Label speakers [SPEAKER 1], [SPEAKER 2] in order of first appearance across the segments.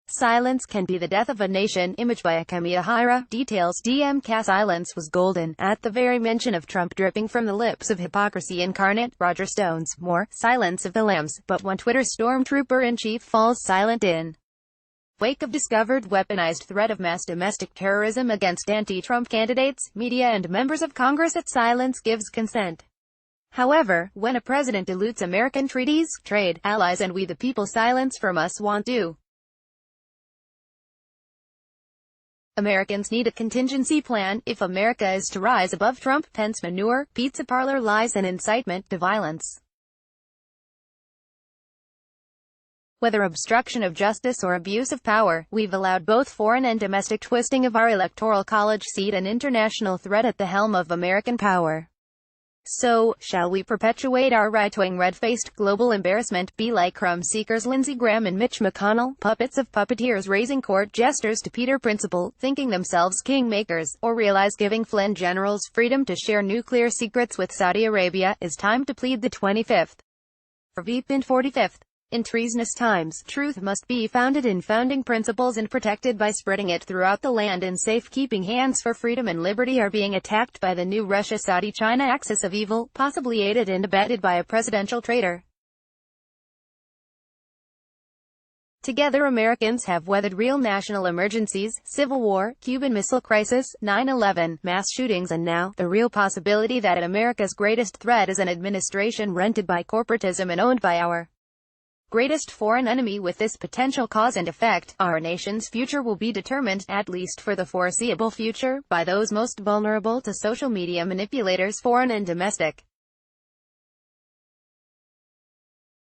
[SPEAKER 1] Silence can be the death of a nation. Image by Akemi Ahira. Details. DMK silence was golden at the very mention of Trump, dripping from the lips of hypocrisy incarnate. Roger Stones. More. Silence of the lambs. But when Twitter stormtrooper-in-chief falls silent in wake of discovered weaponized threat of mass domestic terrorism against anti-Trump candidates, media and members of Congress, silence gives consent. However, when a president dilutes American treaties, trade, allies and we the people, silence from us won't do. Americans need a contingency plan if America is to rise above Trump, Pence manure, pizza parlor lies and incitement to violence. Whether obstruction of justice or abuse of power, we've allowed both foreign and domestic twisting of our electoral college seat and international threat at the helm of American power. So, shall we perpetuate our right-wing red-faced global embarrassment, be like crumb-seekers Lindsey Graham and Mitch McConnell, puppets of puppeteers raising court jesters to Peter Principle, thinking themselves kingmakers, or realize giving Flynn generals freedom to share nuclear secrets with Saudi Arabia is time to plead the 25th. Or veep in 45th. In treasonous times, truth must be founded in founding principles and protected by spreading it throughout the land, and safekeeping hands for freedom and liberty are being attacked by the new Russia-Saudi-China axis of evil, possibly aided and abetted by a presidential traitor. Together Americans have weathered real national emergencies, civil war, Cuban Missile Crisis, 9/11, mass shootings and now, the real possibility that America's greatest threat is an administration rented by corporatism and owned by our greatest foreign enemy. With this potential cause and effect, our nation's future will be determined, at least for the foreseeable future, by those most vulnerable to social media manipulators, foreign and domestic.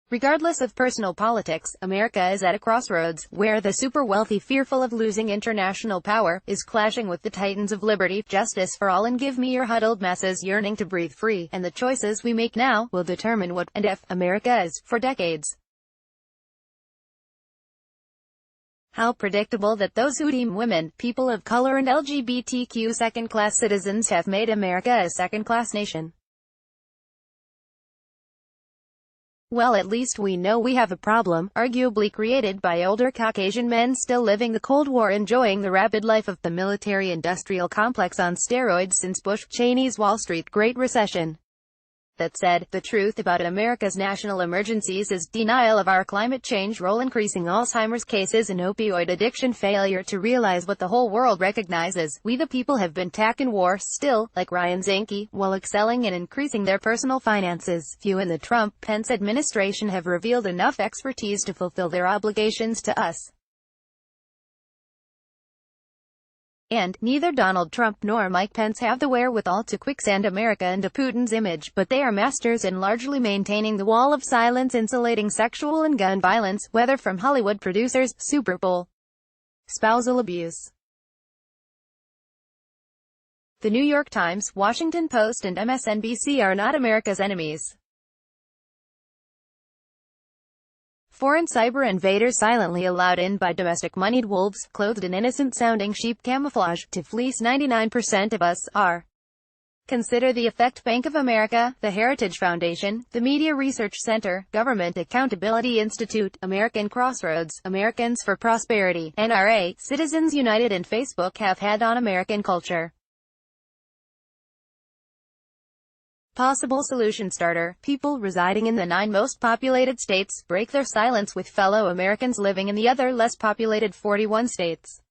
[SPEAKER 1] Regardless of personal politics, America is at a crossroads, where the super-wealthy, fearful of losing international power, is clashing with the titans of liberty, justice for all and give me your huddled masses yearning to breathe free, and the choices we make now will determine what, and if, America is, for decades. How predictable that those who deem women, people of color and LGBTQ second-class citizens have made America a second-class nation. Well, at least we know we have a problem, arguably created by older Caucasian men still living the Cold War, enjoying the rapid life of the military-industrial complex on steroids since Bush-Cheney's Wall Street Great Recession. That said, the truth about America's national emergencies is denial of our climate change role, increasing Alzheimer's cases and opioid addiction, failure to realize what the whole world recognizes: we the people have been taken war, still, like Ryan Zinke, while excelling and increasing their personal finances. Few in the Trump-Pence administration have revealed enough expertise to fulfill their obligations to us. And neither Donald Trump nor Mike Pence have the wherewithal to quicksand America into Putin's image, but they are masters in largely maintaining the wall of silence, insulating sexual and gun violence, whether from Hollywood producers, Super Bowl, spousal abuse. The New York Times, Washington Post and MSNBC are not America's enemies. Foreign cyber invaders silently allowed in by domestic moneyed wolves, clothed in innocent-sounding sheep camouflage, to fleece 99% of us, are. Consider the effect: Bank of America, the Heritage Foundation, the Media Research Center, Government Accountability Institute, American Crossroads, Americans for Prosperity, NRA, Citizens United and Facebook have had on American culture. Possible solution starter: people residing in the 9 most populated states break their silence with fellow Americans living in the other less populated 41 states.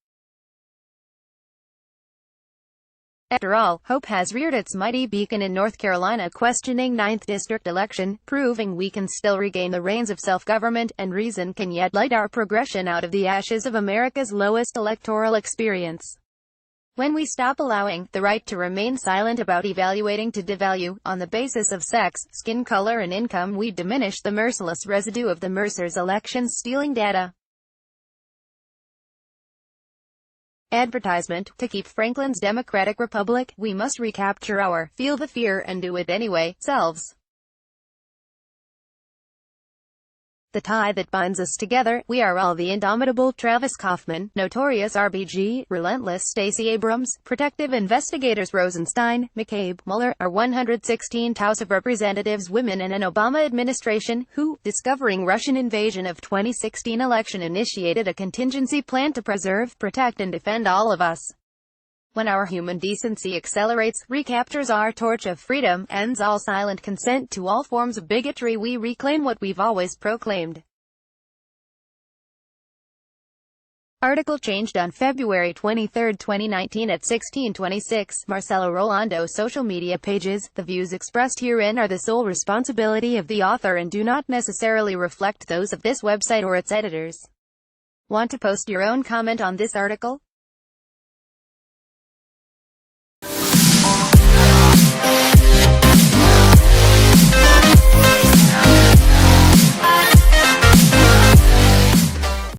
[SPEAKER 1] After all, hope has reared its mighty beacon in North Carolina, questioning 9th District election, proving we can still regain the reins of self-government, and reason can yet light our progression out of the ashes of America's lowest electoral experience. When we stop allowing the right to remain silent about evaluating to devalue, on the basis of sex, skin color and income, we diminish the merciless residue of the Mercer's election-stealing data. Advertisement: to keep Franklin's Democratic Republic, we must recapture our "feel the fear and do it anyway" selves. The tie that binds us together, we are all the indomitable Travis Kaufman, notorious RBG, relentless Stacey Abrams, protective investigators Rosenstein, McCabe, Mueller, our 116th House of Representatives women and an Obama administration, who, discovering Russian invasion of 2016 election, initiated a contingency plan to preserve, protect and defend all of us. When our human decency accelerates, recaptures our torch of freedom, ends all silent consent to all forms of bigotry, we reclaim what we've always proclaimed. Article changed on February 23, 2019 at 16:26. Marcelo Rolando. Social media pages. The views expressed herein are the sole responsibility of the author and do not necessarily reflect those of this website or its editors. Want to post your own comment on this article?